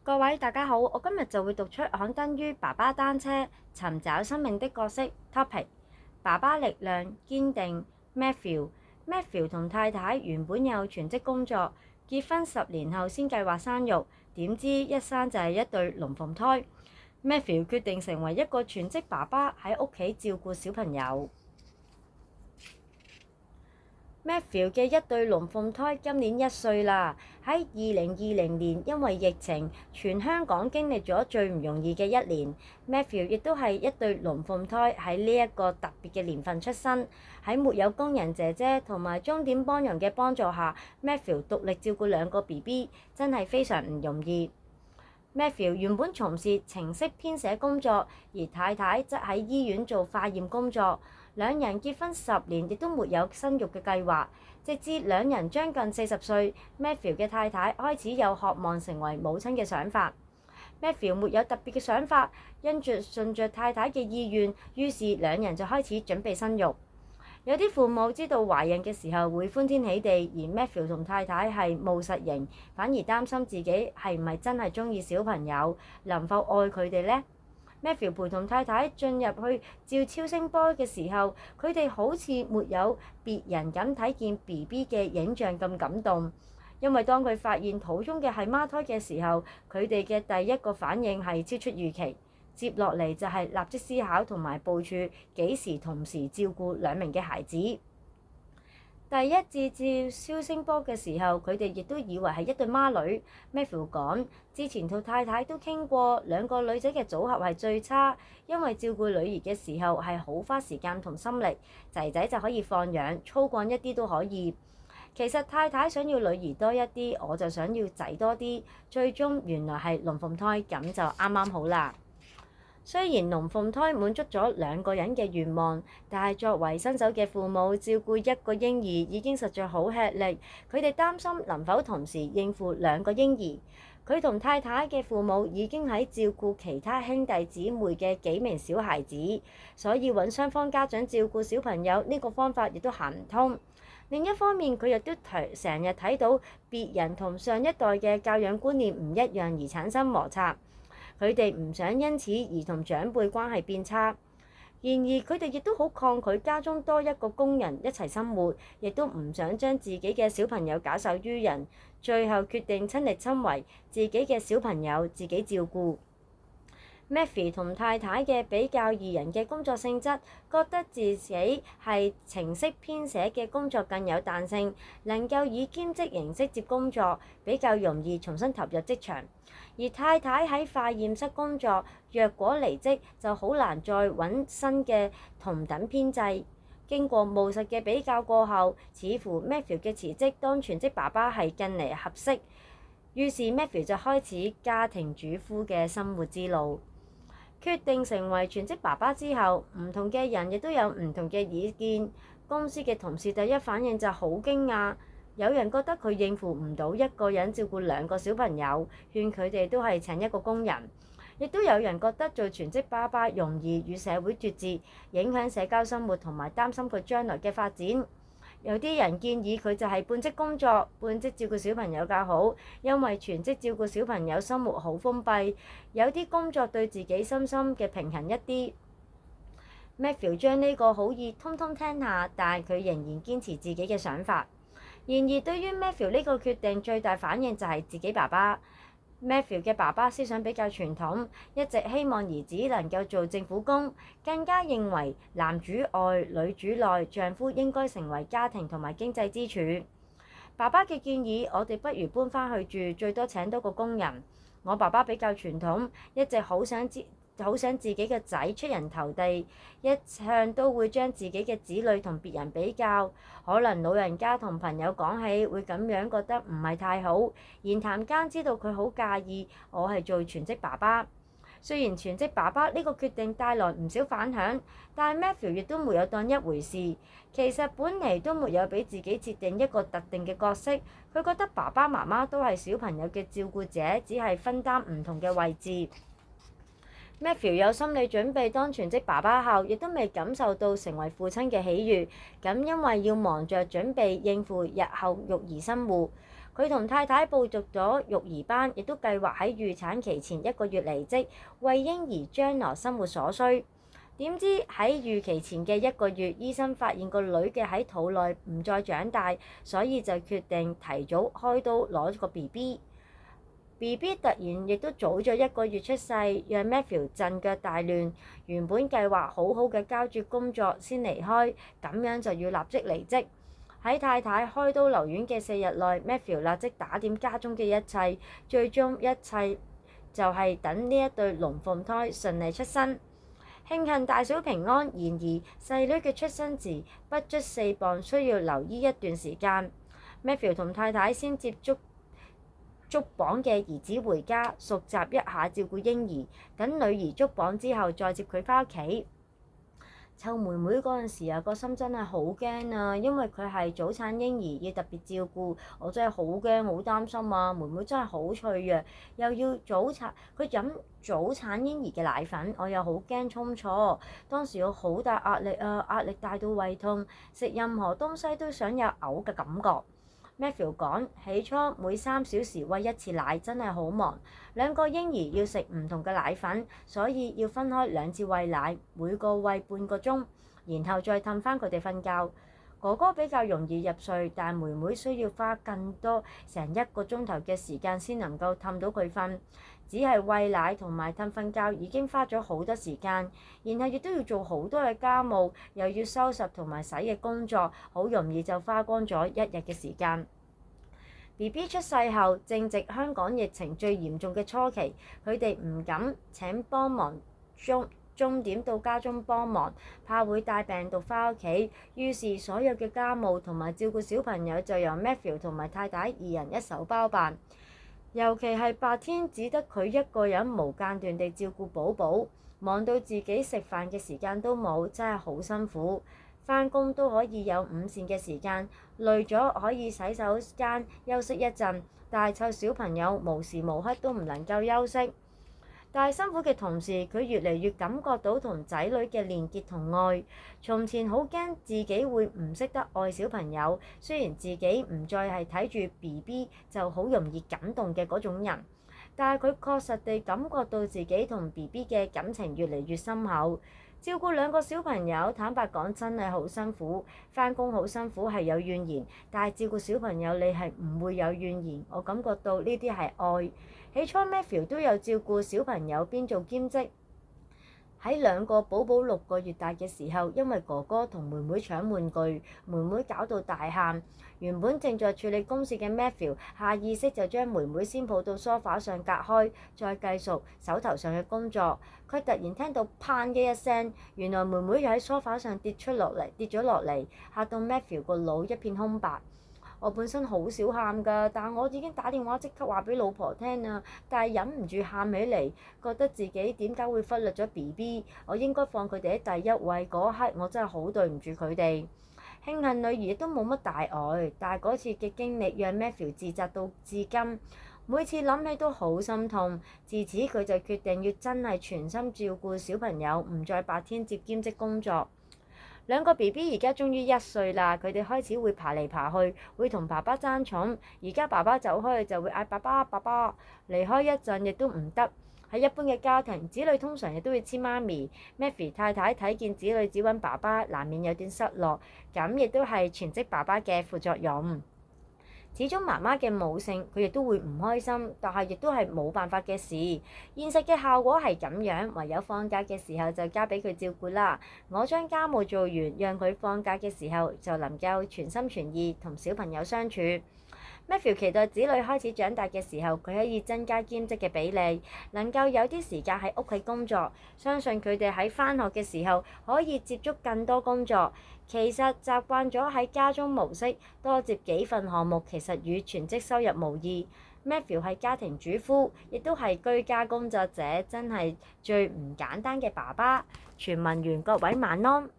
各位大家好，我今日就會讀出刊登於爸爸單車尋找生命的角色 topic。爸爸力量堅定。Matthew 同太太原本有全職工作，結婚10年後先計劃生育，點知一生就係一對龍鳳胎。Matthew 決定成為一個全職爸爸，喺屋企照顧小朋友。Matthew 嘅一對龍鳳胎今年1歲啦。喺2020年，因為疫情，全香港經歷咗最唔容易嘅一年。Matthew 亦都係一對龍鳳胎，喺呢一個特別嘅年份出生。喺沒有工人姐姐同埋鐘點幫傭嘅幫助下，Matthew 獨力照顧2個 BB， 真係非常唔容易。Matthew 原本從事程式編寫工作，而太太則喺醫院做化驗工作。兩人結婚10年，亦都沒有生育嘅計劃。直至兩人將近40歲，Matthew 嘅太太開始有渴望成為母親嘅想法。Matthew 沒有特別嘅想法，順着太太嘅意願，於是兩人就開始準備生育。有啲父母知道懷孕嘅時候會歡天喜地，而 Matthew 同太太係務實型，反而擔心自己係唔係真係鍾意小朋友，能否愛佢哋呢？Matthew 陪同太太進入去照超聲波嘅時候，佢哋好似沒有別人咁睇見 BB 嘅影像咁感動，因為當佢發現肚中嘅係孖胎嘅時候，佢哋嘅第一個反應係超出預期。接落嚟就係立即思考同埋部署幾時同時照顧2名嘅孩子。第一次照超聲波嘅時候，佢哋亦都以為係一對孖女。Matthew 講，之前同太太都傾過，2個女仔嘅組合係最差，因為照顧女兒嘅時候係好花時間同心力，仔仔就可以放養，粗獷一啲都可以。其實太太想要女兒多一啲，我就想要仔多啲，最終原來係龍鳳胎，咁就啱啱好啦。雖然龍鳳胎滿足咗2個人嘅願望，但係作為新手嘅父母，照顧1個嬰兒已經實在好吃力。佢哋擔心能否同時應付2個嬰兒。佢同太太嘅父母已經喺照顧其他兄弟姊妹嘅幾名小孩子，所以揾雙方家長照顧小朋友呢個方法亦都行唔通。另一方面，佢亦都成日睇到別人同上一代嘅教養觀念唔一樣而產生摩擦。佢哋唔想因此而同長輩關係變差，然而佢哋亦都好抗拒家中多1個工人一齊生活，亦都唔想將自己嘅小朋友假手於人，最後決定親力親為，自己嘅小朋友自己照顧。Matthew 同太太嘅比較2人嘅工作性質，覺得自己係程式編寫嘅工作更有彈性，能夠以兼職形式接工作，比較容易重新投入職場。而太太喺化驗室工作，若果離職就好難再揾新嘅同等編制。經過務實嘅比較過後，似乎 Matthew 嘅辭職當全職爸爸係更嚟合適，於是 Matthew 就開始家庭主夫嘅生活之路。決定成為全職爸爸之後，唔同嘅人亦都有唔同嘅意見。公司嘅同事第一反應就好驚訝，有人覺得佢應付唔到1個人照顧2個小朋友，勸佢哋都係請1個工人。亦都有人覺得做全職爸爸容易與社會脫節，影響社交生活同埋擔心佢將來嘅發展。有啲人建議佢就係半職工作，半職照顧小朋友較好，因為全職照顧小朋友生活好封閉，有啲工作對自己身心嘅平衡一啲。Matthew 將呢個好意通通聽下，但係佢仍然堅持自己嘅想法。然而對於 Matthew 呢個決定，最大反應就係自己爸爸。Matthew 嘅爸爸思想比較傳統，一直希望兒子能夠做政府工，更加認為男主外女主內，丈夫應該成為家庭同埋經濟支柱。爸爸嘅建議，我哋不如搬返去住，最多請多個工人。我爸爸比較傳統，一直好想自己嘅仔出人頭地，一向都會將自己嘅子女同別人比較。可能老人家同朋友講起會咁樣覺得唔係太好，言談間知道佢好介意我係做全職爸爸。雖然全職爸爸呢個決定帶來唔少反響，但 Matthew 亦都沒有當一回事。其實本嚟都沒有俾自己設定一個特定嘅角色，佢覺得爸爸媽媽都係小朋友嘅照顧者，只係分擔唔同嘅位置。Matthew 有心理準備當全職爸爸後，亦都未感受到成為父親嘅喜悅，咁因為要忙着準備應付日後育兒生活。佢同太太報讀咗育兒班，亦都計劃喺預產期前1個月離職，為嬰兒將來生活所需。點知喺預期前嘅1個月，醫生發現個女嘅喺肚內唔再長大，所以就決定提早開刀攞個 BB。BB 突然亦都早咗1個月出世，讓 Matthew 陣腳大亂。原本計劃好好嘅交接工作先離開，咁樣就要立即離職。喺太太開刀留院嘅4日內，Matthew 立即打點家中嘅一切，最終一切就係等呢一對龍鳳胎順利出生。慶幸大小平安，然而細女嘅出生時不足4磅，需要留醫一段時間。Matthew 同太太先接觸足磅嘅兒子回家，熟習一下照顧嬰兒，等女兒足磅之後再接佢返屋企。湊妹妹嗰陣時啊，個心真係好驚啊，因為佢係早產嬰兒，要特別照顧，我真係好驚好擔心啊！妹妹真係好脆弱，又要早產，佢飲早產嬰兒嘅奶粉，我又好驚沖錯。當時我好大壓力啊，壓力大到胃痛，食任何東西都想有嘔嘅感覺。Matthew 講，起初每3小時餵1次奶真係好忙，2個嬰兒要食唔同嘅奶粉，所以要分開2次餵奶，每個餵半個鐘，然後再氹返佢哋瞓覺。哥哥比較容易入睡，但妹妹需要花更多，成1個鐘頭嘅時間先能夠氹到佢瞓。只係餵奶同埋氹瞓覺已經花咗好多時間，然後亦都要做好多嘅家務，又要收拾同埋洗嘅工作，好容易就花光咗1日嘅時間。BB 出世後正值香港疫情最嚴重嘅初期，佢哋唔敢請幫忙鐘點到家中幫忙，怕會帶病毒返屋企，於是所有嘅家務同埋照顧小朋友就由 Matthew 同埋太太2人一手包辦。尤其係白天只得佢1個人無間斷地照顧寶寶，忙到自己食飯嘅時間都冇，真係好辛苦。返工都可以有午膳嘅時間，累咗可以洗手間休息一陣，但係湊小朋友無時無刻都唔能夠休息。但係辛苦嘅同時，佢越嚟越感覺到同仔女嘅連結同愛。從前好驚自己會唔識得愛小朋友，雖然自己唔再係睇住 BB 就好容易感動嘅嗰種人，但係佢確實地感覺到自己同 BB 嘅感情越嚟越深厚。照顧2個小朋友，坦白講真係好辛苦。返工好辛苦係有怨言，但係照顧小朋友你係唔會有怨言。我感覺到呢啲係愛。起初 Matthew 都有照顧小朋友邊做兼職。喺2個寶寶6個月大嘅時候，因為哥哥同妹妹搶玩具，妹妹搞到大喊。原本正在處理公事嘅 Matthew 下意識就將妹妹先抱到梳化上隔開，再繼續手頭上嘅工作。佢突然聽到砰嘅一聲，原來妹妹又喺梳化上跌咗落嚟，嚇到 Matthew 個腦一片空白。我本身好少喊㗎，但我已經打電話即刻話俾老婆聽啦，但係忍唔住喊起嚟，覺得自己點解會忽略咗 BB， 我應該放佢哋喺第一位。嗰刻我真係好對唔住佢哋。慶幸女兒亦都冇乜大礙，但係嗰次嘅經歷讓 Matthew 自責到至今，每次諗起都好心痛。自此佢就決定要真係全心照顧小朋友，唔再白天接兼職工作。2個 BB 而家終於1歲啦，佢哋開始會爬嚟爬去，會同爸爸爭寵。而家爸爸走開就會嗌爸爸爸爸，離開一陣亦都唔得。喺一般嘅家庭，子女通常亦都會黐媽咪。Matthew 太太睇見子女只揾爸爸，難免有點失落，咁亦都係全職爸爸嘅副作用。始終媽媽嘅母性，佢亦都會唔開心，但係亦都係冇辦法嘅事。現實嘅效果係咁樣，唯有放假嘅時候就交俾佢照顧啦。我將家務做完，讓佢放假嘅時候就能夠全心全意同小朋友相處。Matthew 期待子女開始長大嘅時候，佢可以增加兼職嘅比例，能夠有啲時間喺屋企工作。相信佢哋喺返學嘅時候可以接觸更多工作。其實習慣咗喺家中模式，多接幾份項目，其實與全職收入無異。Matthew 係家庭主婦，亦都係居家工作者，真係最唔簡單嘅爸爸。全文完，各位晚安。